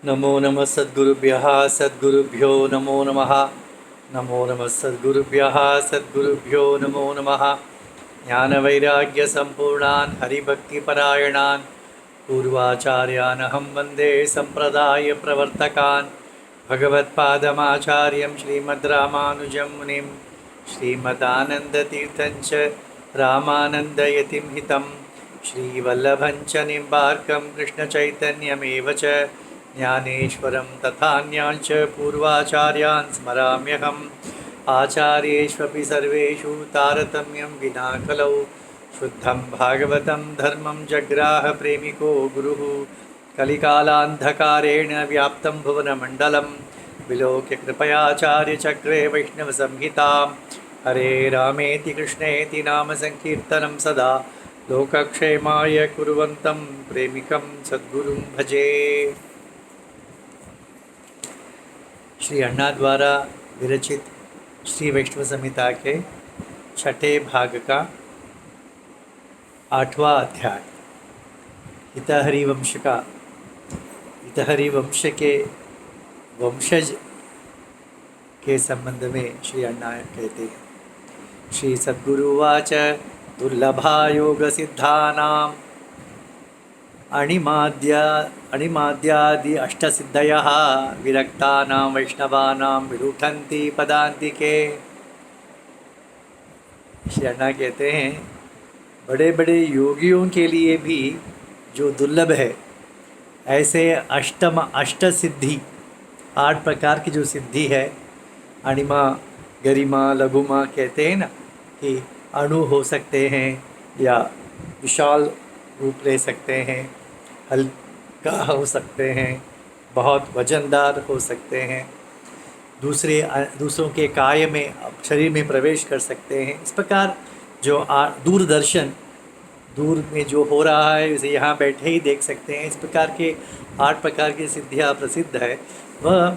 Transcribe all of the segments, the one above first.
नमो नमः सद्गुरुभ्यः सद्गुरुभ्यो नमो नमः। नमो नमः सद्गुरुभ्यः सद्गुरुभ्यो नमो नमः। ज्ञानवैराग्यसम्पूर्णान् हरिभक्तिपरायणान् पूर्वाचार्यान् अहं वन्दे सम्प्रदायप्रवर्तकान्। भगवत्पादमाचार्यं श्रीमद्रामानुजं मुनिं श्रीमदानन्दतीर्थं च रामानन्दयतिं हितं श्रीवल्लभं च निम्बार्कं कृष्णचैतन्यमेव च ज्ञानेश्वरं तथान्यान् च पूर्वाचार्यान् स्मराम्यहम्। आचार्येष्वपि सर्वेषु तारतम्यं विना कलौ शुद्धं भागवतं धर्मं जग्राह प्रेमिको गुरुः। कलिकालान्धकारेण व्याप्तं भुवनमण्डलं विलोक्य कृपयाचार्यचक्रे वैष्णवसंहितां। हरे रामेति कृष्णेति नाम संकीर्तनं सदा लोकक्षेमाय कुर्वन्तं प्रेमिकं सद्गुरुं भजे। श्री अन्ना द्वारा विरचित श्री वैष्णव संहिता के छठे भाग का 8वां अध्याय हितहरि वंश का हितहरि वंश के वंशज के संबंध में श्री अन्ना कहते हैं। श्री सद्गुरुवाच दुर्लभा योग सिद्धानां अणिमाद्यादि अष्टसिद्धयः विरक्तानां वैष्णवानां विरुठन्ति पदान्तिके। श्री अन्ना कहते हैं बड़े बड़े योगियों के लिए भी जो दुर्लभ है ऐसे अष्ट सिद्धि 8 प्रकार की जो सिद्धि है, अणिमा गरिमा लघुमा कहते हैं ना, कि अणु हो सकते हैं या विशाल रूप ले सकते हैं, हल्का हो सकते हैं, बहुत वजनदार हो सकते हैं, दूसरों के काय में शरीर में प्रवेश कर सकते हैं। इस प्रकार जो दूरदर्शन दूर में जो हो रहा है उसे यहाँ बैठे ही देख सकते हैं। इस प्रकार के 8 प्रकार की सिद्धियाँ प्रसिद्ध है, वह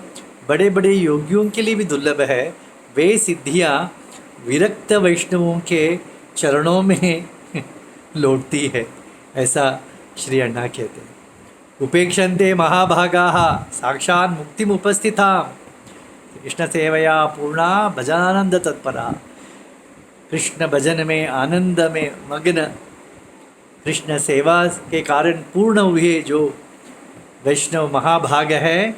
बड़े बड़े योगियों के लिए भी दुर्लभ है। वे सिद्धियाँ विरक्त वैष्णवों के चरणों में लौटती है, ऐसा श्री अन्ना कहते हैं। उपेक्षन्ते महाभागाः साक्षात् मुक्तिमुपस्थितां कृष्ण सेवया पूर्णा भजनानंद तत्परा। कृष्ण भजन में आनंद में मग्न, कृष्ण सेवा के कारण पूर्ण हुए जो वैष्णव महाभाग है,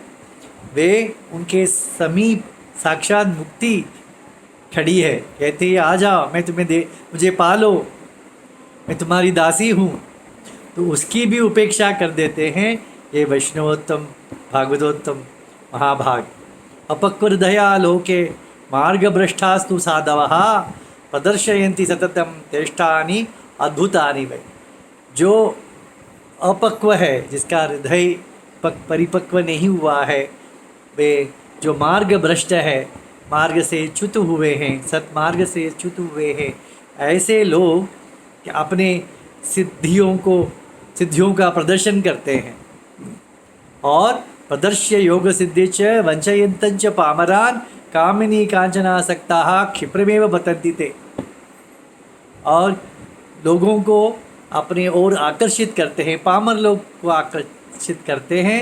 वे उनके समीप साक्षात मुक्ति खड़ी है। कहते हैं आ जाओ, मैं तुम्हें मुझे पालो, मैं तुम्हारी दासी हूँ, तो उसकी भी उपेक्षा कर देते हैं ये वैष्णवोत्तम भागवतोत्तम महाभाग। अपक्वहृदया लोके मार्गभ्रष्टास्तु साधवः प्रदर्शयन्ति सततं तेष्टानि अद्भुतानि वै। जो अपक्व है, जिसका हृदय परिपक्व नहीं हुआ है, वे जो मार्ग भ्रष्ट है, मार्ग से च्युत हुए हैं, सत्मार्ग से च्युत हुए हैं, ऐसे लोग कि अपने सिद्धियों का प्रदर्शन करते हैं और प्रदर्श्य योग सिद्धि च वंचयन्तं च पामरान् कामिनी कांचनासक्ताः क्षिप्रमेव पतन्ति ते। और लोगों को अपने ओर आकर्षित करते हैं, पामर लोग को आकर्षित करते हैं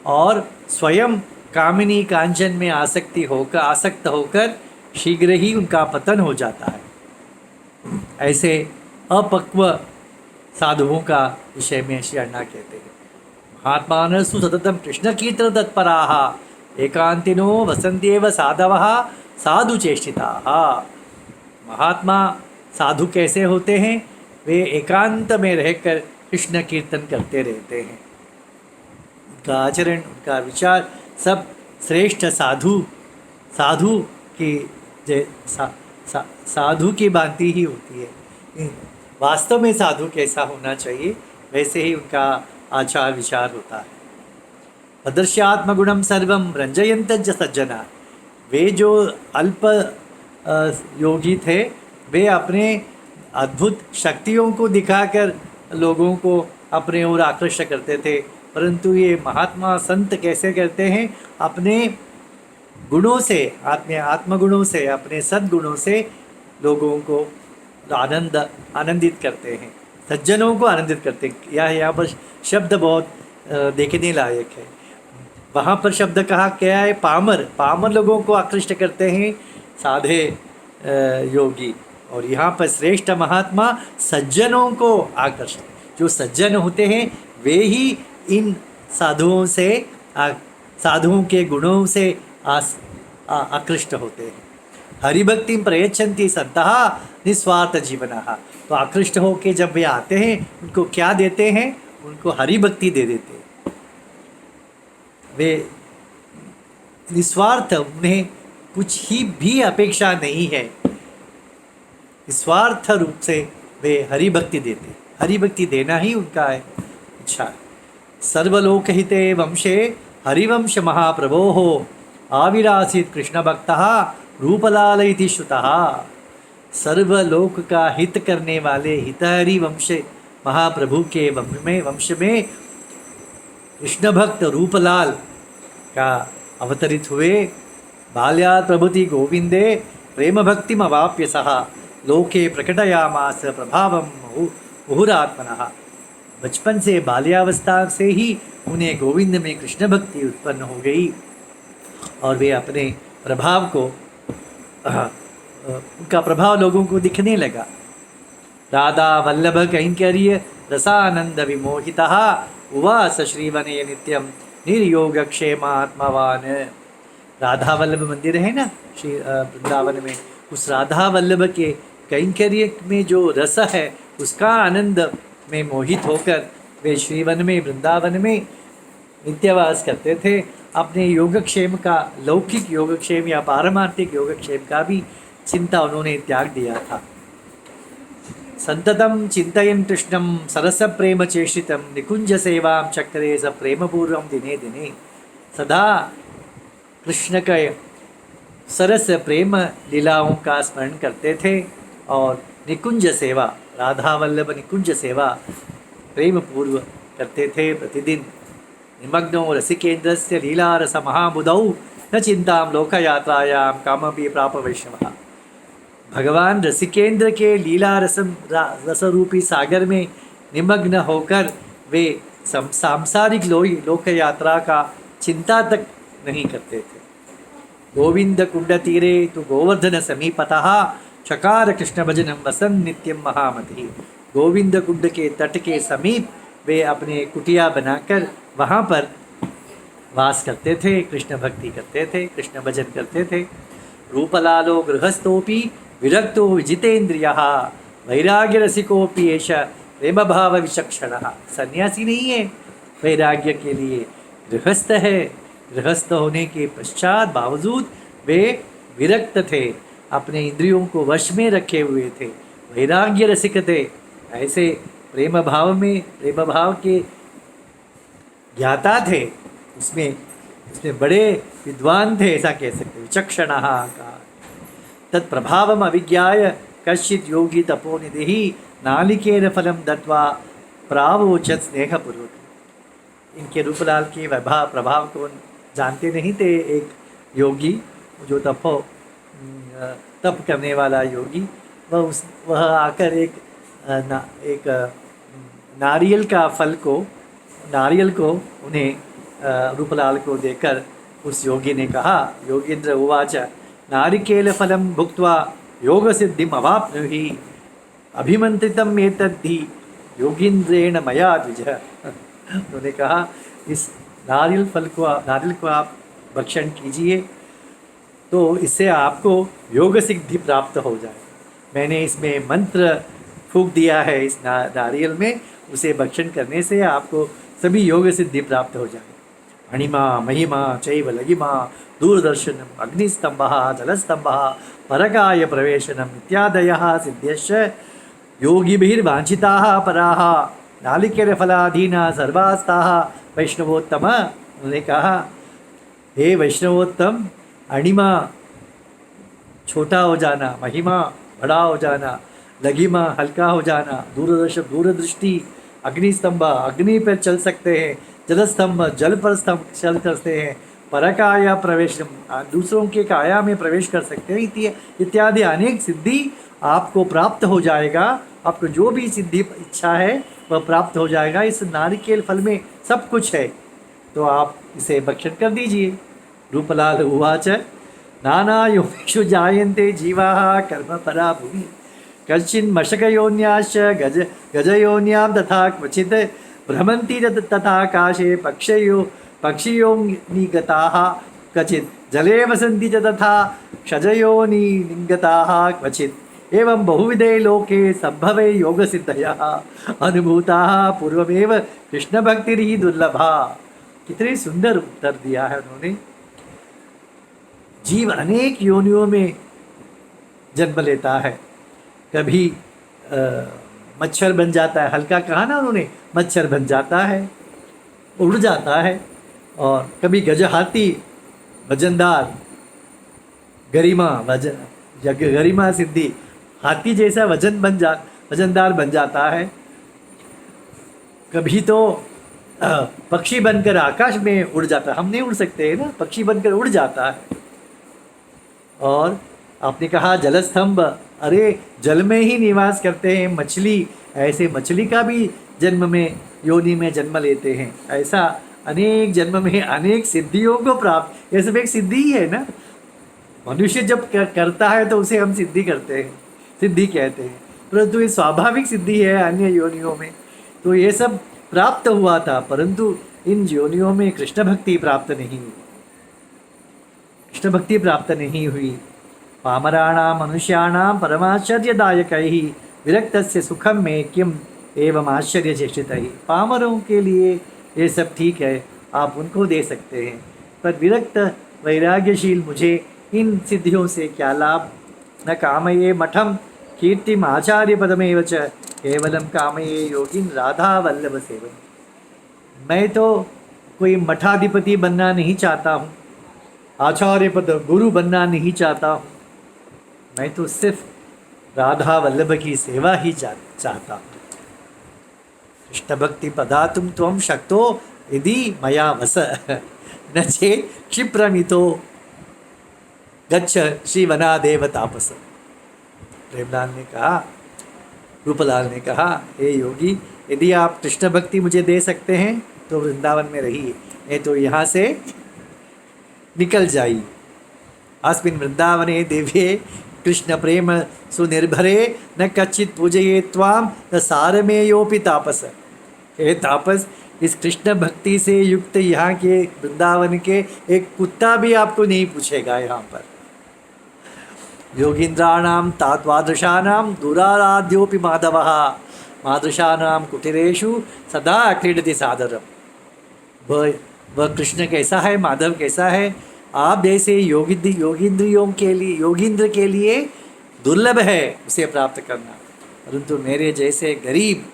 और स्वयं कामिनी कांचन में आसक्त होकर शीघ्र ही उनका पतन हो जाता है। ऐसे अपक्व साधुओं का विषय में श्री अन्ना कहते हैं। महात्मानस्तु सततं कृष्ण कीर्तन तत्पराः एकांतिनो वसन्त्येव साधवः साधु चेष्टिताः। महात्मा साधु कैसे होते हैं? वे एकांत में रहकर कृष्ण कीर्तन करते रहते हैं। उनका आचरण, उनका विचार सब श्रेष्ठ साधु की साधु की भांति ही होती है। वास्तव में साधु कैसा होना चाहिए, वैसे ही उनका आचार विचार होता है। प्रदर्श्यात्मगुणम सर्वम रंजयन्तं च सज्जना। वे जो अल्प योगी थे, वे अपने अद्भुत शक्तियों को दिखाकर लोगों को अपने ओर आकर्षित करते थे, परंतु ये महात्मा संत कैसे करते हैं? अपने गुणों से, आत्मगुणों से, अपने सद्गुणों से लोगों को आनंदित करते हैं, सज्जनों को आनंदित करते हैं। यहाँ पर शब्द बहुत देखने लायक है। वहाँ पर शब्द कहा क्या है, पामर, पामर लोगों को आकृष्ट करते हैं साधे योगी, और यहाँ पर श्रेष्ठ महात्मा सज्जनों को आकर्षित, जो सज्जन होते हैं वे ही इन साधुओं से साधुओं के गुणों से आकृष्ट होते हैं। हरिभक्ति प्रयच्छन्ति सन्तः निस्वार्थ जीवनः। तो आकृष्ट होके जब वे आते हैं उनको क्या देते हैं, उनको हरि भक्ति दे देते हैं। वे निस्वार्थ, उन्हें कुछ ही भी अपेक्षा नहीं है, निस्वार्थ रूप से वे हरि भक्ति देते हैं। हरि भक्ति देना ही उनका है इच्छा। सर्वलोकहिते वंशे हरिवंश महाप्रभोः आविरासीत कृष्ण भक्तः रूपलाल इति श्रुतः। सर्वलोक का हित करने वाले हितहरि वंश महाप्रभु के वंश में कृष्ण भक्त रूपलाल का अवतरित हुए। बाल्यात् प्रभृति गोविंदे प्रेम भक्तिम अवाप्य सः लोके प्रकटयामास प्रभावम मुहुरात्मनः। बचपन से बाल्यावस्था से ही उन्हें गोविंद में कृष्ण भक्ति उत्पन्न हो गई और वे अपने प्रभाव को उनका प्रभाव लोगों को दिखने लगा। राधा वल्लभ कैंकर्य रसानंद विमोहितः उवास श्रीवने नित्यम निर्योगक्षेमात्मवान। राधा वल्लभ मंदिर है ना श्री वृंदावन में, उस राधा वल्लभ के कैंकर्य में जो रस है उसका आनंद में मोहित होकर वे श्रीवन में वृंदावन में नित्यवास करते थे। अपने योगक्षेम का, लौकिक योगक्षेम या पारमार्थिक योगक्षेम का भी चिंता उन्होंने त्याग दिया था। संततम चिंतयन् कृष्णं सरस प्रेम चेष्टितं निकुंज सेवां चक्रे स प्रेम पूर्वम दिने दिने। सदा कृष्ण के सरस प्रेम लीलाओं का स्मरण करते थे और निकुंज सेवा, राधा वल्लभ निकुंज सेवा प्रेम पूर्व करते थे प्रतिदिन। निमग्नो रसिकेन्द्रस्य लीलारस महाबुधौ न चिंतां लोकयात्रायां कामपि प्राप वैष्णवः। भगवान रसिकेंद्र के लीला रसरूपी सागर में निमग्न होकर वे सांसारिक लोक यात्रा का चिंता तक नहीं करते थे। गोविंद कुंड तीरे तो गोवर्धन समीपतः चकार कृष्ण भजनम वसन नित्यम महामति। गोविंद कुंड के तट के समीप वे अपने कुटिया बनाकर वहाँ पर वास करते थे, कृष्ण भक्ति करते थे, कृष्ण भजन करते थे। रूपलालो गृहस्थोपि विरक्तो विजितेन्द्रियः वैराग्य रसिकोपि एष प्रेम भाव विचक्षणः। सन्यासी नहीं है, वैराग्य के लिए गृहस्थ है। गृहस्थ होने के पश्चात बावजूद वे विरक्त थे, अपने इंद्रियों को वश में रखे हुए थे, वैराग्य रसिक थे। ऐसे प्रेम भाव में, प्रेम भाव के ज्ञाता थे, उसमें बड़े विद्वान थे, ऐसा कह सकते। विचक्षणः का तत्प्रभावम अभिज्ञाय कश्चित् योगी तपोनिधिः नालिकेर फलं दत्वा प्रावोचत् स्नेहपूर्वक। इनके रूपलाल के प्रभाव को जानते नहीं थे। एक योगी जो तप करने वाला योगी, वह आकर एक नारियल का फल को, नारियल को उन्हें रूपलाल को देकर उस योगी ने कहा, योगींद्र उवाच नारिकेल फलं भुक्त्वा योग सिद्धिम अवाप्नुहि अभिमंत्रितम एतद्धि योगींद्रेण मया द्विज। उन्होंने कहा इस नारियल को आप भक्षण कीजिए तो इससे आपको योग सिद्धि प्राप्त हो जाए। मैंने इसमें मंत्र फूंक दिया है इस नारियल में, उसे भक्षण करने से आपको सभी योग सिद्धि प्राप्त हो जाए। अणिमा महिमा चैव लगिमा दूरदर्शनम अग्निस्तंभः जलस्तंभः परकाय प्रवेशनम इत्यादयः सिद्ध्यश्च योगिभिर्वांछिताः पराः नालिकेर फलाधीना सर्वास्ताः वैष्णवोत्तम। उन्होंने कहा, हे वैष्णवोत्तम, अणिमा छोटा हो जाना, महिमा बड़ा हो जाना, लगिमा हल्का हो जाना, दूरदृष्टि, अग्निस्तंभ अग्नि पर चल सकते हैं, जलस्तंभ जल पर चल सकते हैं, परकाया प्रवेश दूसरों के काया में प्रवेश कर सकते हैं, इत्यादि अनेक सिद्धि आपको प्राप्त हो जाएगा। आपको जो भी सिद्धि इच्छा है वह प्राप्त हो जाएगा। इस नारिकेल फल में सब कुछ है। तो आप इसे भक्षण कर दीजिए। रूपलाल उवाच नाना योनिषु जायन्ते जीवाः कर्मपरा भुवि कश्चिन् मशकयोन्याश्च गजयोन्यां तथा क्वचित् भ्रमन्ति तथाकाशे पक्षियोनिगताः क्वचित् जले वसन्ति च तथा क्षजयोनिगताः क्वचित् एवं बहुविधे लोके संभवे योगसिद्धयः अनुभूताः पूर्वमेव कृष्णभक्तिर्हि दुर्लभा। कितने सुंदर उत्तर दिया है उन्होंने। जीव अनेक योनियों में जन्म लेता है। कभी मच्छर बन जाता है, हल्का कहा ना उन्होंने, मच्छर बन जाता है, उड़ जाता है। और कभी गज हाथी वजनदार गरिमा सिद्धि हाथी जैसा वजनदार बन जाता है। कभी तो पक्षी बनकर आकाश में उड़ जाता है। हम नहीं उड़ सकते हैं ना, पक्षी बनकर उड़ जाता है। और आपने कहा जलस्तंभ, अरे जल में ही निवास करते हैं मछली, ऐसे मछली का भी जन्म में योनि में जन्म लेते हैं। ऐसा अनेक जन्म में अनेक सिद्धियों को प्राप्त, ये सब एक सिद्धि ही है ना। मनुष्य जब करता है तो उसे हम सिद्धि कहते हैं, परंतु ये स्वाभाविक सिद्धि है अन्य योनियों में। तो ये सब प्राप्त हुआ था, परंतु इन योनियों में कृष्ण भक्ति प्राप्त नहीं हुई। पामराणां मनुष्याणां परमाश्चर्यदायकैः विरक्तस्य सुखम में किम एवं आश्चर्यचेष्टितैः। पामरों के लिए ये सब ठीक है, आप उनको दे सकते हैं, पर विरक्त वैराग्यशील मुझे इन सिद्धियों से क्या लाभ। न कामये मठम कीर्तिम आचार्य पदमेव च केवलम कामये योगिन राधा वल्लभ सेवन। मैं तो कोई मठाधिपति बनना नहीं चाहता हूँ, आचार्य पद गुरु बनना नहीं चाहता हूँ। मैं तो सिर्फ राधा वल्लभ की सेवा ही चाहता हूँ। कृष्ण भक्ति पदातुम त्वं शक्तो यदि मया वस न चेत् क्षिप्रमितो गच्छ श्रीवनादेव तापस। प्रेमलाल ने कहा, रूपलाल ने कहा, हे योगी, यदि आप कृष्ण भक्ति मुझे दे सकते हैं तो वृंदावन में रहिए, नहीं तो यहाँ से निकल जाइए। अस्मिन् वृंदावने दिव्ये कृष्ण प्रेम सुनिर्भरे न कच्चित् पूजये त्वां न सारमेयोपि तापस। हे तापस, इस कृष्ण भक्ति से युक्त यहाँ के वृंदावन के एक कुत्ता भी आपको नहीं पूछेगा। यहाँ पर योगींद्राणां तात्वादृशानां दुराराध्योपि माधवः मादृशानां कुटीरेषु सदा क्रीडति सादरम्। वह कृष्ण कैसा है, माधव कैसा है, आप जैसे योगींद्र के लिए दुर्लभ है उसे प्राप्त करना, परंतु मेरे जैसे गरीब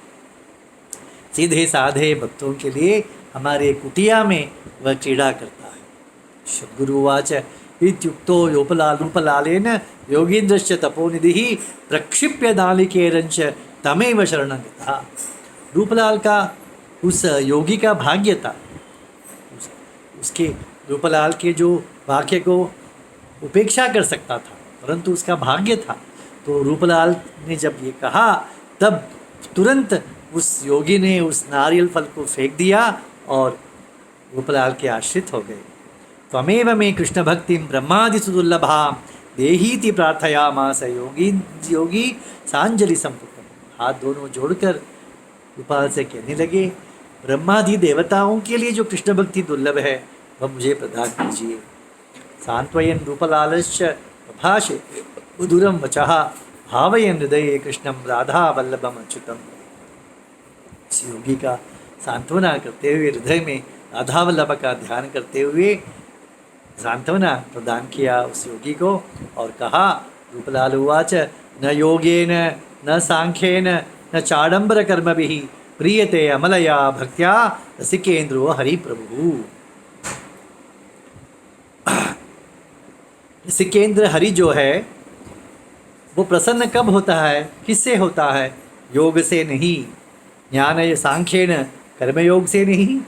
सीधे साधे भक्तों के लिए हमारे कुटिया में वह क्रीड़ा करता है। सद्गुरुवाच इत्युक्तो रूपलालेन योगीन्द्रश्च तपोनिधिः प्रक्षिप्य नालिकेरंच तमेव शरणं गतः। रूपलाल का उस योगी का भाग्य था, उसके रूपलाल के जो वाक्य को उपेक्षा कर सकता था, परंतु उसका भाग्य था। तो रूपलाल ने जब ये कहा तब तुरंत उस योगी ने उस नारियल फल को फेंक दिया और रूपलाल के आश्रित हो गए। त्वमेव मे कृष्ण भक्तिं ब्रह्मादिषु दुर्लभां देहीति प्रार्थयामास। योगी सांजलि संपुटम, हाथ दोनों जोड़कर रूपलाल से कहने लगे, ब्रह्मादि देवताओं के लिए जो कृष्ण भक्ति दुर्लभ है वह मुझे प्रदान कीजिए। सांत्वयन रूपलालश्च भाषे मधुरं वचः भावयन हृदये कृष्णं राधा वल्लभम अच्युतम। इस योगी का सांत्वना करते हुए, हृदय में राधा वल्लभ का ध्यान करते हुए सांत्वना प्रदान किया उस योगी को और कहा, रूपलाल उवाच न योगेन न सांख्येन न चाडंबर कर्मभिः प्रीयते अमलया भक्त्या रसिकेन्द्रो हरिप्रभु। रसिकेंद्र हरि जो है वो प्रसन्न कब होता है, किससे होता है? योग से नहीं, ज्ञान सांख्येन कर्मयोग से नहीं,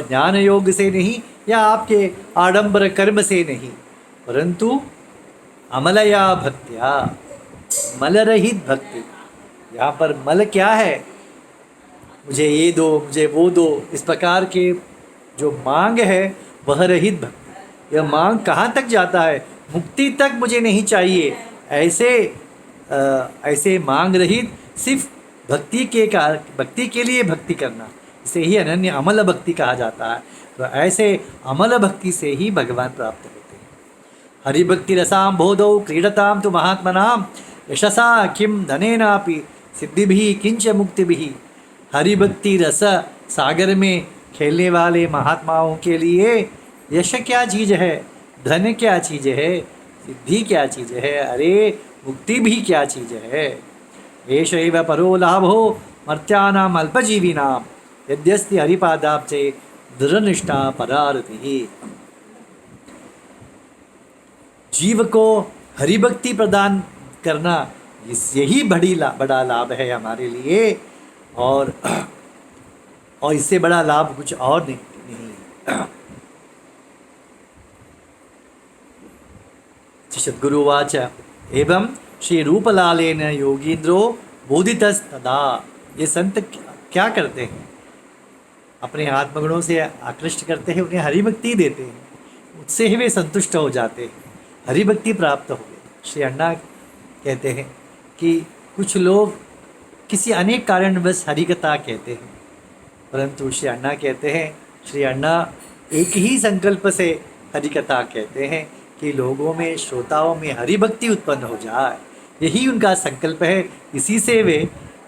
ज्ञान योग से नहीं, या आपके आडंबर कर्म से नहीं, परंतु अमलया भक्त्या, मल रहित भक्ति। यहाँ पर मल क्या है? मुझे ये दो, मुझे वो दो, इस प्रकार के जो मांग है वह रहित भक्ति। यह मांग कहाँ तक जाता है? मुक्ति तक मुझे नहीं चाहिए, ऐसे ऐसे मांग रहित सिर्फ भक्ति के लिए भक्ति करना, इसे ही अनन्य अमल भक्ति कहा जाता है। तो ऐसे अमल भक्ति से ही भगवान प्राप्त होते हैं। हरिभक्ति रसाम बोधौ क्रीडताम तो महात्मनाम यशसा किम धनेनापि सिद्धिभिः किंच मुक्तिभिः। हरिभक्ति रस सागर में खेलने वाले महात्माओं के लिए यश क्या चीज़ है, धन क्या चीज़ है, सिद्धि क्या चीज़ है, अरे मुक्ति भी क्या चीज़ है। एष एव परो लाभो मर्त्यानाम अल्पजीविनाम यद्यस्ति हरिपादाब्जे दृढ़निष्ठा परारतिः। जीव को हरिभक्ति प्रदान करना यही बड़ा लाभ है हमारे लिए, और इससे बड़ा लाभ कुछ और नहीं। सद्गुरुवाच एवं श्री रूपलालेन योगींद्रो बोधितस्तदा। ये संत क्या करते हैं? अपने आत्मगुणों से आकृष्ट करते हैं, उन्हें हरिभक्ति देते हैं, उससे ही वे संतुष्ट हो जाते हैं, हरिभक्ति प्राप्त हो गए। श्री अण्णा कहते हैं कि कुछ लोग किसी अनेक कारणवश हरिकथा कहते हैं, परंतु श्री अण्णा कहते हैं, श्री अण्णा एक ही संकल्प से हरिकथा कहते हैं कि लोगों में, श्रोताओं में हरिभक्ति उत्पन्न हो जाए, यही उनका संकल्प है, इसी से वे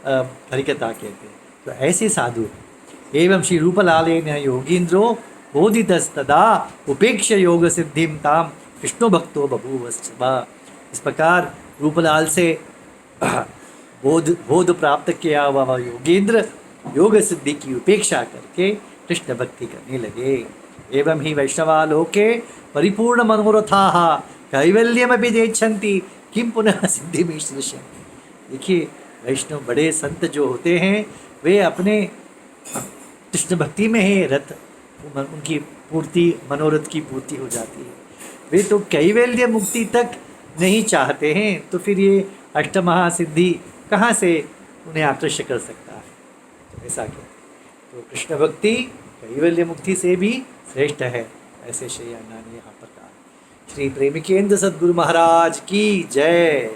हरिकथा कहते हैं। तो ऐसे साधु एवं श्री रूपलालेन योगींद्रो बोधितस्तदा उपेक्ष योग सिद्धिम ताम विष्णु भक्तो बभूवस्व। इस प्रकार रूपलाल से बोध प्राप्त किया हुआ योगेंद्र योग सिद्धि की उपेक्षा करके कृष्ण भक्ति करने लगे। एवं ही वैष्णवा लोके परिपूर्ण मनोरथाः कैवल्यमपि देच्छन्ति किं पुनः सिद्धिमीश्वरस्य। देखिए, वैष्णव बड़े संत जो होते हैं वे अपने कृष्ण भक्ति में ही रत, उनकी पूर्ति, मनोरथ की पूर्ति हो जाती है। वे तो कैवल्य मुक्ति तक नहीं चाहते हैं, तो फिर ये अष्टमहासिद्धि कहाँ से उन्हें आकर्षित कर सकता है? तो ऐसा क्या? तो कृष्ण भक्ति कैवल्य मुक्ति से भी श्रेष्ठ है, ऐसे श्री अण्णा ने यहाँ पर कहा। श्री प्रेमिकेंद्र सद्गुरु महाराज की जय।